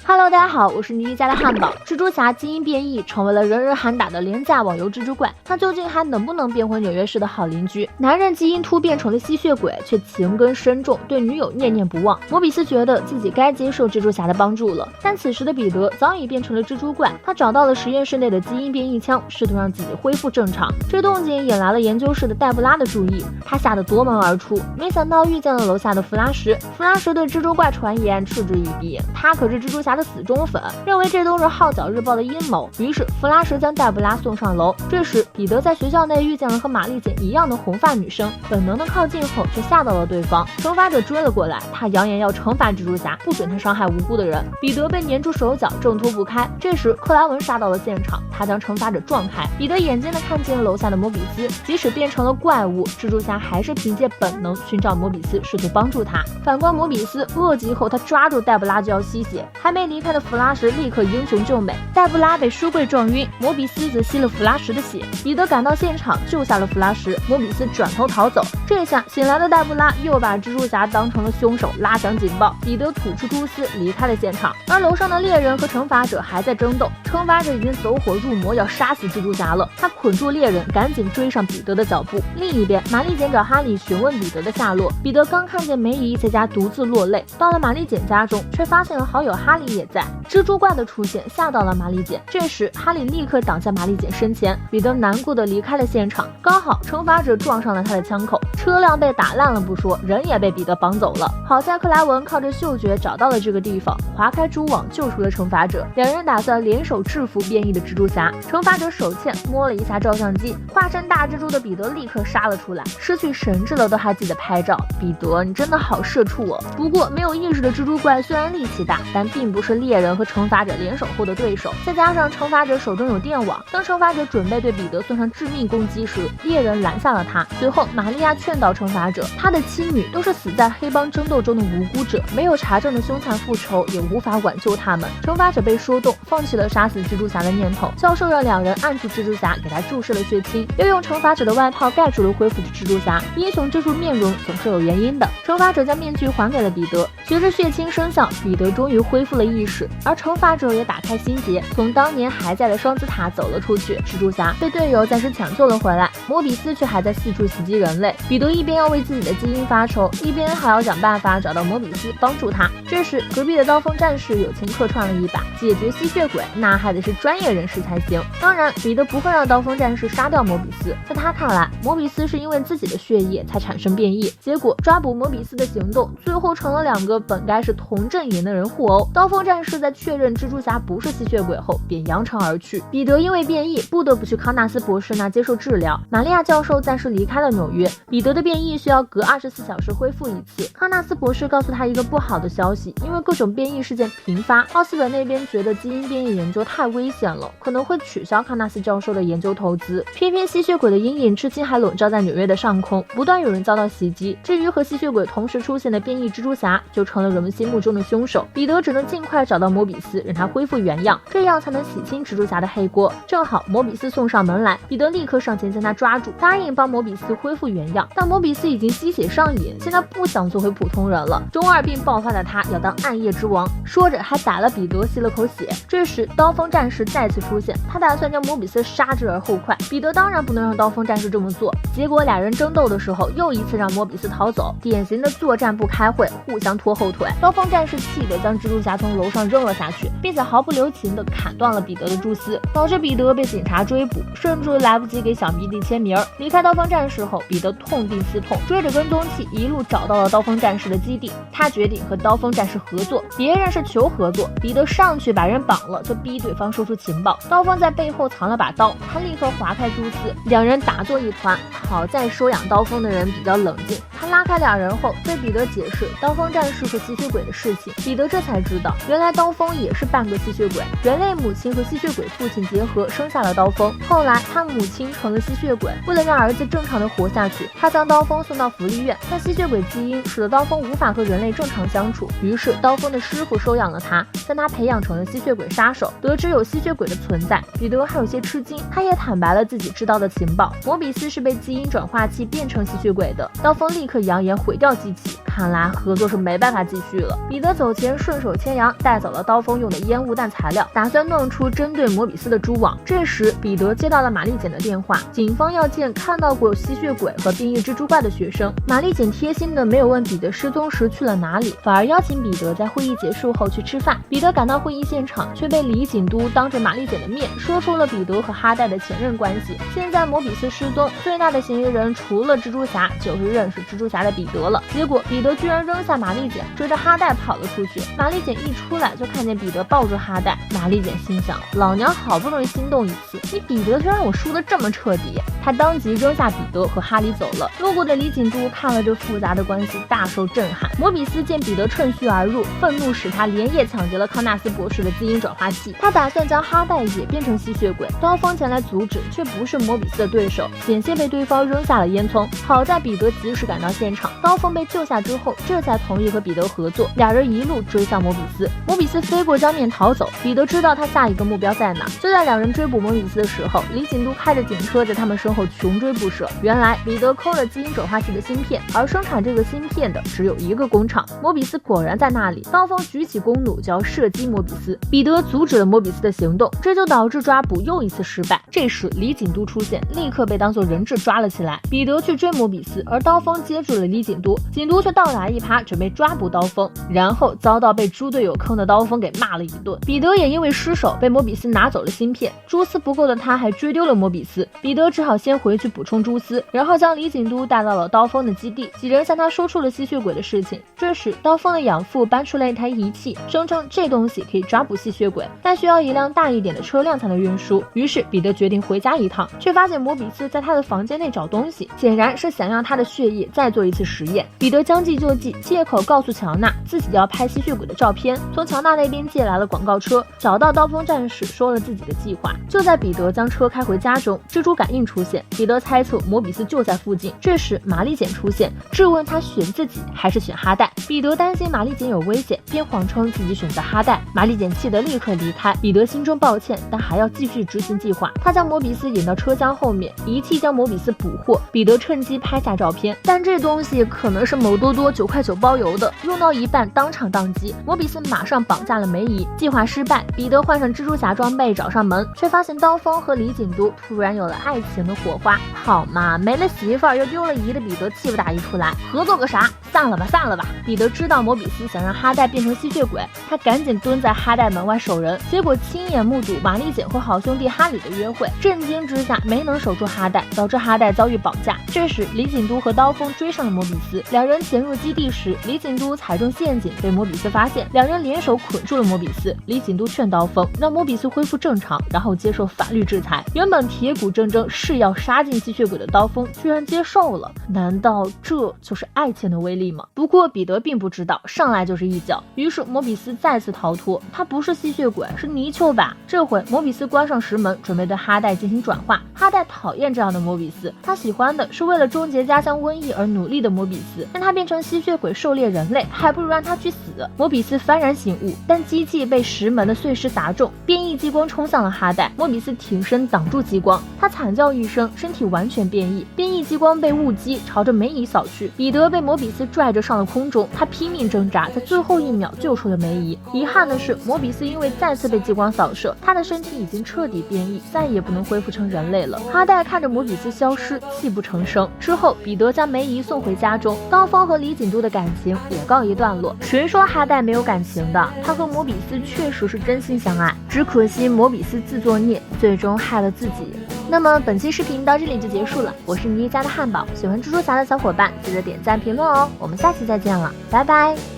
Hello， 大家好，我是妮妮家的汉堡。蜘蛛侠基因变异，成为了人人喊打的廉价网游蜘蛛怪，他究竟还能不能变回纽约市的好邻居？男人基因突变成了吸血鬼，却情根深重，对女友念念不忘。摩比斯觉得自己该接受蜘蛛侠的帮助了，但此时的彼得早已变成了蜘蛛怪，他找到了实验室内的基因变异枪，试图让自己恢复正常。这动静引来了研究室的黛布拉的注意，他吓得夺门而出，没想到遇见了楼下的弗拉什。弗拉什对蜘蛛怪传言嗤之以鼻，他可是蜘蛛侠的死忠粉，认为这都是号角日报的阴谋。于是弗拉什将黛布拉送上楼。这时彼得在学校内遇见了和玛丽简一样的红发女生，本能的靠近后却吓到了对方。惩罚者追了过来，他扬言要惩罚蜘蛛侠，不准他伤害无辜的人。彼得被粘住手脚，挣脱不开。这时克莱文杀到了现场，他将惩罚者撞开。彼得眼尖的看见了楼下的摩比斯，即使变成了怪物，蜘蛛侠还是凭借本能寻找摩比斯，试图帮助他。反观摩比斯饿极后，他抓住黛布拉就要吸血，还没离开的弗拉什立刻英雄救美，黛布拉被书柜撞晕，摩比斯则吸了弗拉什的血。彼得赶到现场救下了弗拉什，摩比斯转头逃走。这下醒来的黛布拉又把蜘蛛侠当成了凶手，拉响警报。彼得吐出蛛丝离开了现场，而楼上的猎人和惩罚者还在争斗。惩罚者已经走火入魔，要杀死蜘蛛侠了。他捆住猎人，赶紧追上彼得的脚步。另一边，玛丽简找哈利询问彼得的下落。彼得刚看见梅姨在家独自落泪，到了玛丽简家中，却发现了好友哈利也在。蜘蛛怪的出现吓到了玛丽简，这时哈利立刻挡在玛丽简身前。彼得难过的离开了现场，刚好惩罚者撞上了他的枪口，车辆被打烂了不说，人也被彼得绑走了。好在克莱文靠着嗅觉找到了这个地方，划开蛛网救出了惩罚者。两人打算联手制服变异的蜘蛛侠。惩罚者手欠摸了一下照相机，化身大蜘蛛的彼得立刻杀了出来，失去神智了都还记得拍照。彼得，你真的好社畜哦。不过没有意识的蜘蛛怪虽然力气大，但并不是猎人和惩罚者联手后的对手，再加上惩罚者手中有电网，当惩罚者准备对彼得送上致命攻击时，猎人拦下了他。随后玛利亚劝导惩罚者，他的妻女都是死在黑帮争斗中的无辜者，没有查证的凶残复仇也无法挽救他们。惩罚者被说动，放弃了杀死蜘蛛侠的念头。教授让两人按住蜘蛛侠，给他注射了血清，又用惩罚者的外套盖住了恢复的蜘蛛侠。英雄遮住面容总是有原因的。惩罚者将面具还给了彼得，随着血清生效，彼得终于恢复了意识，而惩罚者也打开心结，从当年还在的双子塔走了出去。蜘蛛侠被队友暂时抢救了回来，摩比斯却还在四处袭击人类。彼得一边要为自己的基因发愁，一边还要想办法找到摩比斯帮助他。这时隔壁的刀锋战士友情客串了一把，解决吸血鬼那还得是专业人士才行。当然彼得不会让刀锋战士杀掉摩比斯，在他看来摩比斯是因为自己的血液才产生变异，结果抓捕摩比斯的行动最后成了两个本该是同阵营的人互殴。刀锋战士在确认蜘蛛侠不是吸血鬼后便扬长而去。彼得因为变异不得不去康纳斯博士那接受治疗，玛利亚教授暂时离开了纽约。彼得的变异需要隔24小时恢复一次。康纳斯博士告诉他一个不好的消息，因为各种变异事件频发，奥斯本那边觉得基因变异研究太危险了，可能会取消康纳斯教授的研究投资。偏偏吸血鬼的阴影至今还笼罩在纽约的上空，不断有人遭到袭击。至于和吸血鬼同时出现的变异蜘蛛侠，就成了人们心目中的凶手。彼得只能尽快找到摩比斯，让他恢复原样，这样才能洗清蜘蛛侠的黑锅。正好摩比斯送上门来，彼得立刻上前将他抓住，答应帮摩比斯恢复原样。但摩比斯已经吸血上瘾，现在不想做回普通人了。中二病爆发的他要当暗夜之王，说着还打了彼得吸了口血。这时刀锋战士再次出现，他打算将摩比斯杀之而后快。彼得当然不能让刀锋战士这么做，结果俩人争斗的时候又一次让摩比斯逃走，典型的作战不开会，互相拖后腿。刀锋战士气得将蜘蛛侠从楼上扔了下去，并且毫不留情地砍断了彼得的蛛丝，导致彼得被警察追捕，甚至来不及给小迷弟签名。离开刀锋战士后，彼得痛定思痛，追着跟踪器一路找到了刀锋战士的基地。他决定和刀锋战士合作，别人是求合作，彼得上去把人绑了，就逼对方说出情报。刀锋在背后藏了把刀，他立刻划开蛛丝，两人打作一团。好在收养刀锋的人比较冷静，他拉开两人后对彼得解释刀锋战士和吸血鬼的事情。彼得这才知道，原来刀锋也是半个吸血鬼，人类母亲和吸血鬼父亲结合生下了刀锋。后来他母亲成了吸血鬼，为了让儿子正常的活下去，他将刀锋送到福利院，但吸血鬼基因使得刀锋无法和人类正常相处，于是刀锋的师傅收养了他，将他培养成了吸血鬼杀手。得知有吸血鬼的存在，彼得还有些吃惊，他也坦白了自己知道的情报，摩比斯是被基因转化器变成吸血鬼的。刀锋立刻扬言毁掉机器，看来合作是没办法继续了。彼得走前顺手牵羊，带走了刀锋用的烟雾弹材料，打算弄出针对摩比斯的蛛网。这时，彼得接到了玛丽简的电话，警方要见看到过吸血鬼和变异蜘蛛怪的学生。玛丽简贴心的没有问彼得失踪时去了哪里，反而邀请彼得在会议结束后去吃饭。彼得赶到会议现场，却被李警督当着玛丽简的面说出了彼得和哈代的前任关系。现在摩比斯失踪，最大的嫌疑人除了蜘蛛侠，就是认识蜘蛛侠的彼得了。结果彼得居然扔下玛丽简，追着哈代跑了出去。玛丽简一出来就看见彼得抱住哈代，玛丽简心想，老娘好不容易心动一次，你彼得却让我输得这么彻底。他当即扔下彼得和哈利走了。路过的李警督看了这复杂的关系，大受震撼。摩比斯见彼得趁虚而入，愤怒使他连夜抢劫了康纳斯博士的基因转化器，他打算将哈代也变成吸血鬼。刀锋前来阻止，却不是摩比斯的对手，险些被对方扔下了烟囱。好在彼得及时赶到现场，刀锋被救下之后，这才同意和彼得合作。俩人一路追向摩比斯，摩比斯飞过江面逃走。彼得知道他下一个目标在哪，就在两人追捕摩比斯的时候，李警督开着警车在他们身后穷追不舍。原来彼得抠了基因转化器的芯片，而生产这个芯片的只有一个工厂。摩比斯果然在那里，刀锋举起弓弩就要射击摩比斯，彼得阻止了摩比斯的行动，这就导致抓捕又一次失败。这时李警督出现，立刻被当作人质抓了起来。彼得去追摩比斯，而刀锋接住了李警督，警督却倒打一耙，准备抓捕刀锋，然后遭到被猪队友坑的刀锋给骂了一顿。彼得也因为失手被摩比斯拿走了芯片，蛛丝不够的他还追丢了摩比斯，彼得只好先回去补充蛛丝，然后将李警督带到了刀锋的基地。几人向他说出了吸血鬼的事情。这时刀锋的养父搬出来一台仪器，声称这东西可以抓捕吸血鬼，但需要一辆大一点的车辆才能运输。于是彼得决定回家一趟，却发现摩比斯在他的房间内找东西，显然是想让他的血液再做一次实验。彼得将计就计，借口告诉乔娜自己要拍吸血鬼的照片，从乔娜那边借来了广告车，找到刀锋战士说了自己的计划。就在彼得将车开回家中，蜘蛛感应出现，彼得猜测摩比斯就在附近。这时玛丽简出现，质问他选自己还是选哈代。彼得担心玛丽简有危险，便谎称自己选择哈代。玛丽简气得立刻离开，彼得心中抱歉，但还要继续执行计划。他将摩比斯引到车厢后面，仪器将摩比斯捕获，彼得趁机拍下照片，但这东西可能是某多多9块9包邮的，用到一半当场宕机。摩比斯马上绑架了梅姨，计划失败。彼得换上蜘蛛侠装备找上门，却发现刀锋和李警督突然有了爱情的火花。好嘛，没了媳妇儿又丢了姨的彼得气不打一处来，合作个啥？散了吧散了吧。彼得知道摩比斯想让哈代变成吸血鬼，他赶紧蹲在哈代门外守人，结果亲眼目睹玛丽简和好兄弟哈里的约会，震惊之下没能守住哈代，导致哈代遭遇绑架。这时李警督和刀锋追上了摩比斯，两人潜入基地时，李警督踩中陷阱被摩比斯发现，两人联手捆住了摩比斯。李警督劝刀锋让摩比斯恢复正常，然后接受法律制裁。原本铁骨铮铮誓要杀尽吸血鬼的刀锋居然接受了，难道这就是爱情的威力吗？不过彼得并不知道，上来就是一脚，于是摩比斯再次逃脱，他不是吸血鬼，是泥鳅吧。这回摩比斯关上石门，准备对哈代进行转化。哈代讨厌这样的摩比斯，他喜欢的是为了终结家乡瘟疫而努力的摩比斯，让他变成吸血鬼狩猎人类，还不如让他去死。摩比斯幡然醒悟，但机器被石门的碎石砸中，变异激光冲向了哈代。摩比斯挺身挡住激光，他惨叫一声，身体完全变异，变异激光被误击，朝着梅姨扫去。彼得被摩比斯拽着上了空中，他拼命挣扎，在最后一秒救出了梅姨。遗憾的是，摩比斯因为再次被激光扫射，他的身体已经彻底变异，再也不能恢复成人类了。哈代看着摩比斯消失，泣不成声。之后彼得将梅姨送回家中，刀锋和李警督的感情也告一段落。谁说哈代没有感情的？他和摩比斯确实是真心相爱，只可惜摩比斯自作孽，最终害了自己。那么本期视频到这里就结束了，我是妮家的汉堡，喜欢蜘蛛侠的小伙伴记得点赞评论哦，我们下期再见了，拜拜。